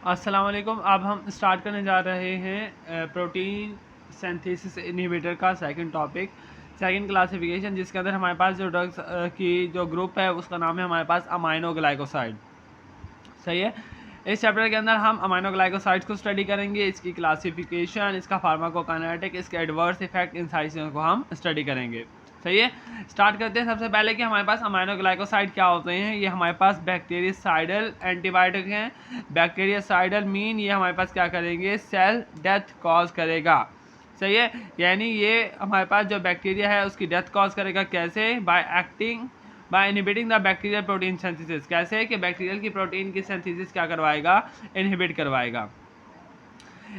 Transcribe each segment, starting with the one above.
अस्सलाम वालेकुम। अब हम स्टार्ट करने जा रहे हैं प्रोटीन सिंथेसिस इनहिबिटर का सेकंड टॉपिक, सेकंड क्लासिफिकेशन, जिसके अंदर हमारे पास जो ड्रग्स की जो ग्रुप है उसका नाम है हमारे पास अमाइनो ग्लाइकोसाइड। सही है। इस चैप्टर के अंदर हम अमाइनो ग्लाइकोसाइड्स को स्टडी करेंगे, इसकी क्लासिफिकेशन, इसका फार्माकोकाइनेटिक, इसके एडवर्स इफेक्ट, इन सारी चीज़ों को हम स्टडी करेंगे। सही है। स्टार्ट करते हैं सबसे पहले कि हमारे पास अमाइनो ग्लाइकोसाइड क्या होते हैं। ये हमारे पास बैक्टीरियासाइडल एंटीबायोटिक हैं। बैक्टीरियासाइडल मीन ये हमारे पास क्या करेंगे, सेल डेथ कॉज करेगा। सही है। यानी ये हमारे पास जो बैक्टीरिया है उसकी डेथ कॉज करेगा। कैसे? By inhibiting the bacterial protein synthesis. कैसे कि बैक्टीरियल की प्रोटीन की सिंथेसिस क्या करवाएगा, इनहिबिट करवाएगा।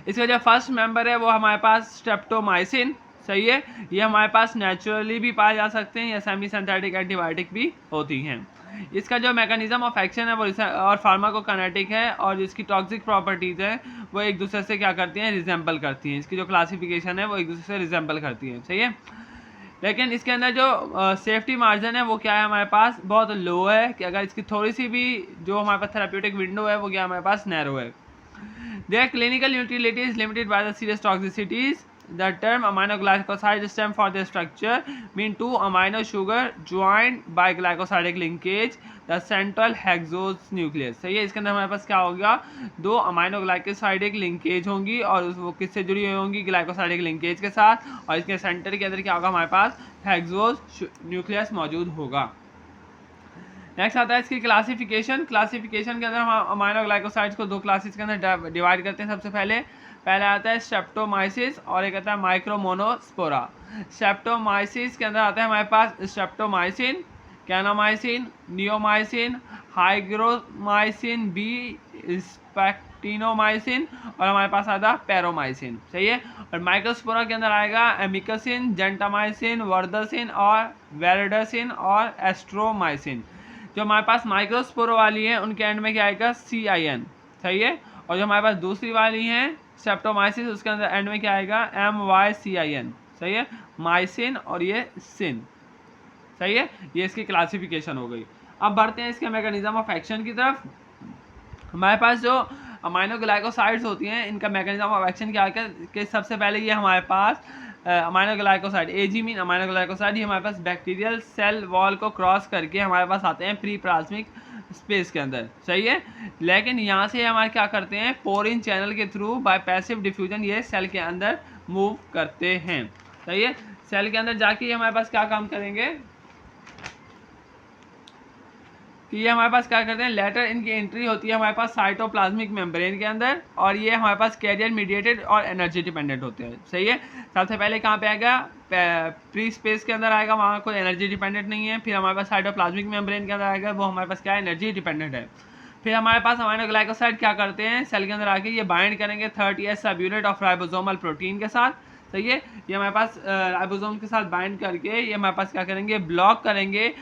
इसका जो फर्स्ट मेंबर है वो हमारे पास स्ट्रेप्टोमाइसिन। सही है। ये हमारे पास नेचुरली भी पाए जा सकते हैं या सेमी सिंथेटिक एंटीबायोटिक भी होती हैं। इसका जो मैकेनिज्म ऑफ एक्शन है वो और फार्माकोकाइनेटिक है, और जिसकी टॉक्सिक प्रॉपर्टीज़ हैं वो एक दूसरे से क्या करती हैं, रिजेंबल करती हैं। इसकी जो क्लासिफिकेशन है वो एक दूसरे से रिजेंबल करती हैं। सही है। लेकिन इसके अंदर जो सेफ्टी मार्जिन है वो क्या है, हमारे पास बहुत लो है, कि अगर इसकी थोड़ी सी भी जो हमारे पास थेराप्यूटिक विंडो है वो क्या हमारे पास नैरो है। Their clinical utility is limited by the serious toxicities. The term amino glycoside stem for their structure mean two amino sugar joined by glycosidic linkage the central hexose nucleus। सही है। इसके अंदर हमारे पास क्या होगा, दो अमाइनो ग्लाइकोसाइडिक लिंकेज होंगी, और वो किससे जुड़ी हुई होंगी, ग्लाइकोसाइडिक लिंकेज के साथ, और इसके सेंटर के अंदर क्या होगा, हमारे पास हेक्सोज न्यूक्लियस मौजूद होगा। नेक्स्ट आता है इसकी क्लासिफिकेशन। क्लासिफिकेशन के अंदर हम अमाइनो ग्लाइकोसाइड्स को दो क्लासेस के अंदर डिवाइड करते हैं। सबसे पहले आता है स्ट्रेप्टोमाइसिस और एक आता है माइक्रोमोनोस्पोरा। स्ट्रेप्टोमाइसिस के अंदर आता है हमारे पास streptomycin, kanamycin, neomycin, hygromycin B, spectinomycin, और हमारे पास आता है पैरोमाइसिन। सही है। और माइक्रोस्पोरा के अंदर आएगा एमिकसिन, जेंटामाइसिन, वर्दसिन और वेरिडसिन और एस्ट्रोमाइसिन। जो हमारे पास माइक्रोस्पोरो वाली है उनके एंड में क्या आएगा, CIN। सही है। और जो हमारे पास दूसरी वाली है स्ट्रेप्टोमाइसिस, उसके अंदर एंड में क्या आएगा, MYCIN। सही है। माइसिन और ये सिन। सही है। ये इसकी क्लासिफिकेशन हो गई। अब बढ़ते हैं इसके मैकेनिज्म ऑफ एक्शन की तरफ। हमारे पास जो अमाइनो ग्लाइकोसाइड्स होती हैं इनका मैकेनिज्म ऑफ एक्शन क्या है कि सबसे पहले ये हमारे पास amino glycoside, AG mean amino glycoside, ये हमारे पास बैक्टीरियल सेल वॉल को क्रॉस करके हमारे पास आते हैं प्री प्लाज्मिक स्पेस के अंदर। सही है। लेकिन यहाँ से हमारे क्या करते हैं, पोरिन चैनल के थ्रू बाय पैसिव डिफ्यूजन ये सेल के अंदर मूव करते हैं। सही है। सेल के अंदर जाके हमारे पास क्या काम करेंगे कि ये हमारे पास क्या करते हैं, लेटर इनकी एंट्री होती है हमारे पास साइटोप्लाज्मिक मेम्ब्रेन के अंदर, और ये हमारे पास कैरियर मीडिएटेड और एनर्जी डिपेंडेंट होते हैं। सही है। सबसे पहले कहाँ पे आएगा, प्री स्पेस के अंदर आएगा, वहाँ कोई एनर्जी डिपेंडेंट नहीं है। फिर हमारे पास साइटोप्लाज्मिक मेम्ब्रेन के अंदर आएगा, वो हमारे पास क्या है, एनर्जी डिपेंडेंट है। फिर हमारे पास अमाइनो ग्लाइकोसाइड क्या करते हैं, सेल के अंदर आके ये बाइंड करेंगे 30S सब यूनिट ऑफ राइबोसोमल प्रोटीन के साथ। सही है। ये हमारे पास राइबोसोम के साथ बाइंड करके ये हमारे पास क्या करेंगे, ब्लॉक करेंगे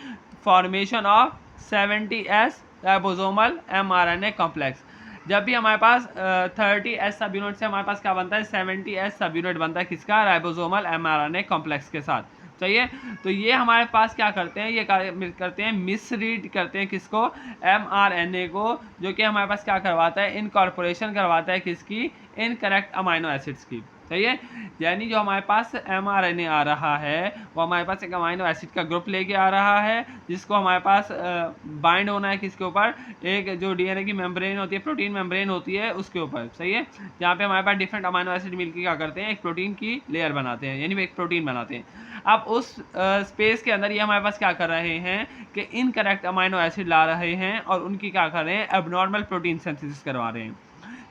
formation of 70S ribosomal mRNA complex. जब भी हमारे पास 30S सब यूनिट से हमारे पास क्या बनता है, 70S सब यूनिट बनता है, किसका, राइबोसोमल mRNA कॉम्प्लेक्स के साथ। सही है। तो ये हमारे पास क्या करते हैं, ये करते हैं मिसरीड करते हैं किसको, mRNA को, जो कि हमारे पास क्या करवाता है, इनकॉर्पोरेशन करवाता है किसकी, इनकरेक्ट अमाइनो एसिड्स की। सही है। यानी जो हमारे पास mRNA आ रहा है वो हमारे पास एक अमाइनो एसिड का ग्रुप लेके आ रहा है, जिसको हमारे पास बाइंड होना है किसके ऊपर, एक जो DNA की मेम्ब्रेन होती है, प्रोटीन मेम्ब्रेन होती है, उसके ऊपर। सही है। जहाँ पे हमारे पास डिफरेंट अमाइनो एसिड मिलकर क्या करते हैं, एक प्रोटीन की लेयर बनाते हैं, यानी एक प्रोटीन बनाते हैं। अब उस स्पेस के अंदर ये हमारे पास क्या कर रहे हैं कि इनकरेक्ट अमाइनो एसिड ला रहे हैं और उनकी क्या कर रहे हैं, एबनॉर्मल प्रोटीन सिंथेसिस करवा रहे हैं।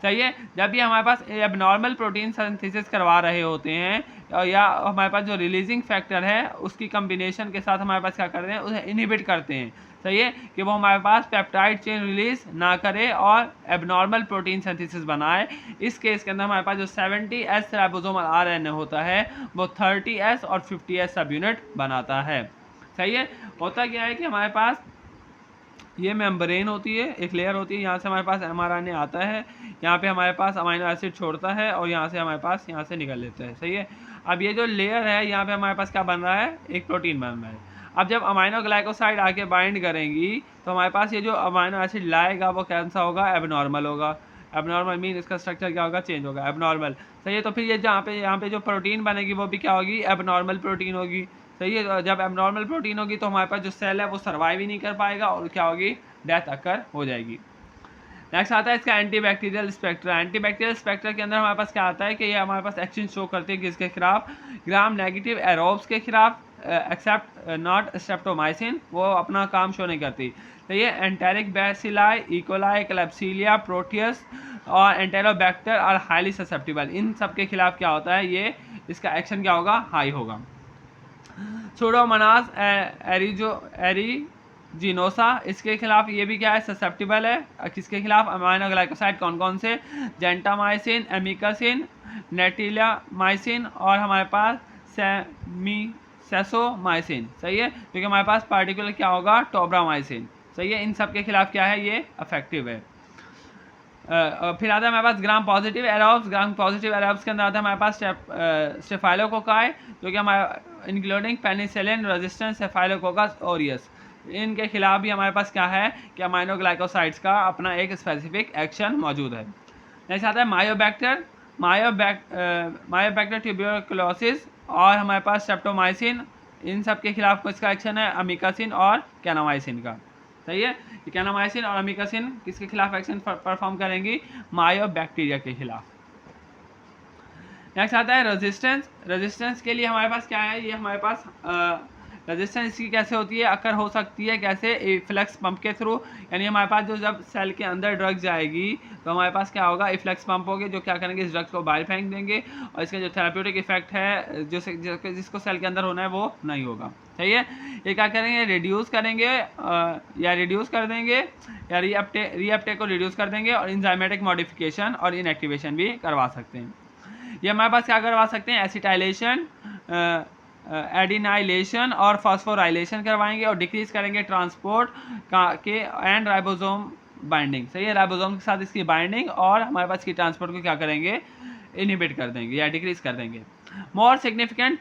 सही है। जब ये हमारे पास एबनॉर्मल प्रोटीन सिंथेसिस करवा रहे होते हैं, या हमारे पास जो रिलीजिंग फैक्टर है उसकी कम्बिनेशन के साथ हमारे पास क्या करते हैं, उसे इनहिबिट करते हैं। सही है। कि वो हमारे पास पेप्टाइड चेन रिलीज ना करे और एबनॉर्मल प्रोटीन सिंथेसिस बनाए। इस केस के अंदर हमारे पास जो 70S राइबोसोमल RNA होता है वो 30S और 50S सब यूनिट बनाता है। सही है। होता क्या है कि हमारे पास ये मेम्ब्रेन होती है, एक लेयर होती है, यहाँ से हमारे पास mRNA आता है, यहाँ पे हमारे पास अमाइनो एसिड छोड़ता है और यहाँ से हमारे पास यहाँ से निकल लेता है। सही है। अब ये जो लेयर है यहाँ पे हमारे पास क्या बन रहा है, एक प्रोटीन बन रहा है। अब जब अमाइनो ग्लाइकोसाइड आके बाइंड करेंगी तो हमारे पास ये जो अमाइनो एसिड लाएगा वो कैसा होगा, एबनॉर्मल होगा। एबनॉर्मल मीन इसका स्ट्रक्चर क्या होगा, चेंज होगा, एबनॉर्मल। सही है, तो फिर ये यहाँ पे जो प्रोटीन बनेगी वो भी क्या होगी, एबनॉर्मल प्रोटीन होगी। सही है, तो जब एबनॉर्मल प्रोटीन होगी तो हमारे पास जो सेल है वो सर्वाइव ही नहीं कर पाएगा और क्या होगी, डेथ अकर हो जाएगी। नेक्स्ट आता है इसका एंटीबैक्टीरियल स्पेक्ट्रा। एंटीबैक्टीरियल स्पेक्ट्रा के अंदर हमारे पास क्या आता है कि ये हमारे पास एक्शन शो करती है किसके खिलाफ, ग्राम नेगेटिव एरोब्स के खिलाफ, एक्सेप्ट नॉट स्ट्रेप्टोमाइसिन, वो अपना काम शो नहीं करती। तो ये एंटेरिक बैसिलाई, इकोलाई, क्लैप्सिलिया, प्रोटियस और एंटेरोबैक्टर और हाईली ससेप्टिबल, इन सब के खिलाफ क्या होता है, ये इसका एक्शन क्या होगा, हाई होगा। सूडोमोनास एरिजिनोसा, इसके खिलाफ ये भी क्या है, ससेप्टिबल है। किसके खिलाफ, अमाइनो ग्लाइकोसाइड कौन कौन से, जेंटामाइसिन, एमिकासिन, नेटिलामाइसिन और हमारे पास सेसोमाइसिन। सही है, क्योंकि हमारे पास पार्टिकुलर क्या होगा, टोब्रामाइसिन। सही है, इन सब के खिलाफ क्या है, ये अफेक्टिव है। फिर आता है हमारे पास gram positive aerobes. Gram positive aerobes के अंदर आता है हमारे पास स्टेफाइलोकोकाई, जो कि हमारे including penicillin resistant staphylococcus aureus, इनके खिलाफ भी हमारे पास क्या है कि अमाइनो ग्लाइकोसाइड्स का अपना एक स्पेसिफिक एक्शन मौजूद है। नेक्स्ट आता है मायोबैक्टर। मायोबैक्टर ट्यूबरकुलोसिस और हमारे पास स्ट्रेप्टोमाइसिन, इन सब के खिलाफ किसका एक्शन है, अमिकासिन और कैनामाइसिन का। सही है, कैनामाइसिन और अमिकासिन किसके खिलाफ एक्शन परफॉर्म करेंगी, मायोबैक्टीरिया के खिलाफ। नेक्स्ट आता है रेजिस्टेंस। रेजिस्टेंस के लिए हमारे पास क्या है, ये हमारे पास रेजिस्टेंस इसकी कैसे होती है, अकर हो सकती है कैसे, इफ्लक्स पंप के थ्रू। यानी हमारे पास जो जब सेल के अंदर ड्रग जाएगी तो हमारे पास क्या होगा, इफ्लक्स पंप होंगे जो क्या करेंगे, इस ड्रग को बाहर फेंक देंगे और इसका जो थेराप्यूटिक इफेक्ट है जिसको सेल के अंदर होना है वो नहीं होगा। सही है, ये क्या करेंगे, रिड्यूस करेंगे या रिड्यूस कर देंगे या रीअपटेक को रिड्यूस कर देंगे और इंजाइमेटिक मॉडिफिकेशन और इनएक्टिवेशन भी करवा सकते हैं। ये हमारे पास क्या करवा सकते हैं, एसिटाइलेशन, एडिनाइलेशन और फॉस्फोराइलेशन करवाएंगे और डिक्रीज करेंगे ट्रांसपोर्ट के एंड राइबोसोम बाइंडिंग। सही है, राइबोसोम के साथ इसकी बाइंडिंग और हमारे पास की ट्रांसपोर्ट को क्या करेंगे, इनहिबिट कर देंगे या डिक्रीज कर देंगे। More significant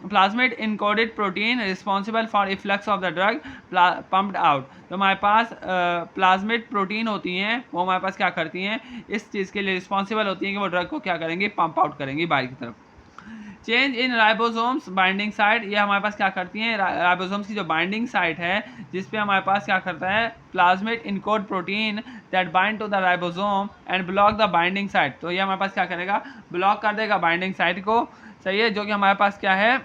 plasmid encoded protein responsible for efflux of the drug pumped out. तो हमारे पास प्लाज्मिड प्रोटीन होती हैं, वो हमारे पास क्या करती हैं, इस चीज़ के लिए रिस्पॉन्सिबल होती हैं कि वो ड्रग को क्या करेंगी, पंप आउट करेंगी बाहर की तरफ। Change in ribosomes binding site, ये हमारे पास क्या करती हैं, राइबोसोम्स की जो बाइंडिंग साइट है जिस पे हमारे पास क्या करता है, plasmid encode protein that bind to the ribosome and block the binding site. तो ये हमारे पास क्या करेगा, ब्लॉक कर देगा बाइंडिंग साइट को। सही है, जो कि हमारे पास क्या है,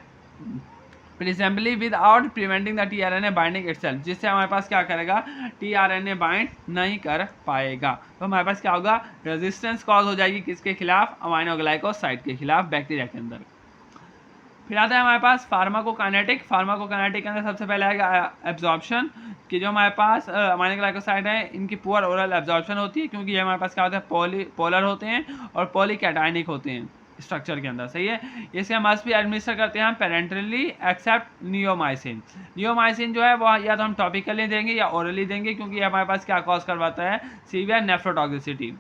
presumably without preventing the tRNA binding itself, जिससे हमारे पास क्या करेगा, टीआरएनए बाइंड नहीं कर पाएगा। तो हमारे पास क्या होगा, रेजिस्टेंस कॉज हो जाएगी किसके खिलाफ, अमाइनो ग्लाइकोसाइड के खिलाफ बैक्टीरिया के अंदर। फिर आता है हमारे पास फार्माकोकाइनेटिक। फार्माकोकाइनेटिक के अंदर सबसे पहले आएगा एब्जॉर्प्शन, कि जो हमारे पास अमाइनो ग्लाइकोसाइड है इनकी पुअर ओरल एब्जॉर्प्शन होती है, क्योंकि ये हमारे पास क्या होता है, पोलर होते हैं और पॉलीकैटायनिक होते हैं स्ट्रक्चर के अंदर। सही है, इसे हम मस्ट भी एडमिनिस्टर करते हैं हम पेरेंटरली एक्सेप्ट नियोमाइसिन। नियोमाइसिन जो है वो या तो हम टॉपिकली देंगे या ओरली देंगे, क्योंकि ये हमारे पास क्या कॉज करवाता है, सीवियर नेफ्रोटॉक्सिसिटी।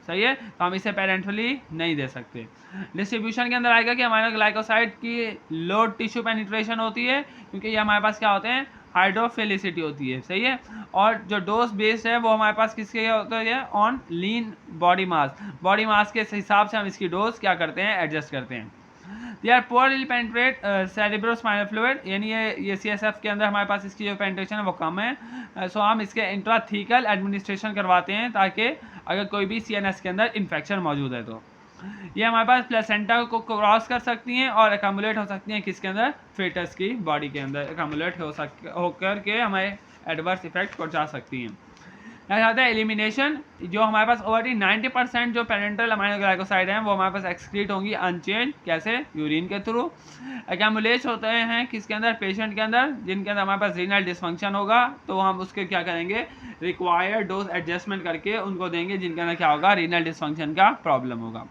सही है, तो हम इसे पेरेंटली नहीं दे सकते। डिस्ट्रीब्यूशन के अंदर आएगा कि अमाइनो ग्लाइकोसाइड की लो टिश्यू पेनिट्रेशन होती है, क्योंकि ये हमारे पास क्या होते हैं, हाइड्रोफिलिसिटी होती है। सही है, और जो डोज बेस्ड है वो हमारे पास किसके होता है, ऑन लीन बॉडी मास के हिसाब से हम इसकी डोज क्या करते हैं, एडजस्ट करते हैं। They are poorly penetrate cerebrospinal fluid, यानी ये CSF के अंदर हमारे पास इसकी जो पेनिट्रेशन है वो कम है। सो हम इसके इंट्राथीकल एडमिनिस्ट्रेशन करवाते हैं, ताकि अगर कोई भी CNS के अंदर इन्फेक्शन मौजूद है तो ये हमारे पास प्लेसेंटा को क्रॉस कर सकती हैं और एकमुलेट हो सकती हैं किसके अंदर, फेटस की बॉडी के अंदर एकमुलेट होकर के हमें एडवर्स इफेक्ट पहुंचा सकती हैं। नेक्स्ट आता है एलिमिनेशन, जो हमारे पास ओवर 90% जो पेरेंटल अमाइनो ग्लाइकोसाइड हैं वो हमारे पास एक्सक्रीट होंगी अनचेंज, कैसे, यूरिन के थ्रू। एकमुलेट होते हैं किसके अंदर, पेशेंट के अंदर, जिनके अंदर हमारे पास रीनल डिसफंक्शन होगा, तो हम उसके क्या करेंगे, रिक्वायर्ड डोज एडजस्टमेंट करके उनको देंगे जिनके अंदर क्या होगा, रीनल डिसफंक्शन का प्रॉब्लम होगा।